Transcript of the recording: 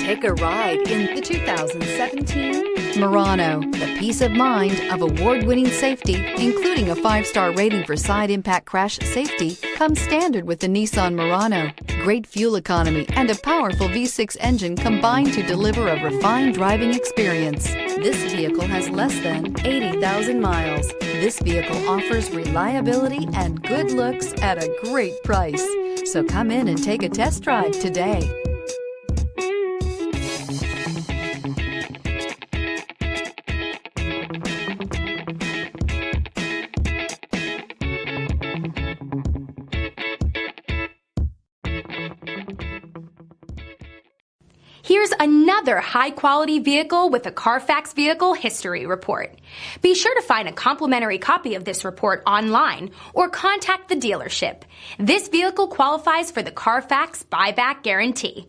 Take a ride in the 2017 Murano. The peace of mind of award-winning safety, including a 5-star rating for side impact crash safety, comes standard with the Nissan Murano. Great fuel economy and a powerful V6 engine combine to deliver a refined driving experience. This vehicle has less than 80,000 miles. This vehicle offers reliability and good looks at a great price. So come in and take a test drive today. Here's another high-quality vehicle with a Carfax Vehicle History Report. Be sure to find a complimentary copy of this report online or contact the dealership. This vehicle qualifies for the Carfax Buyback Guarantee.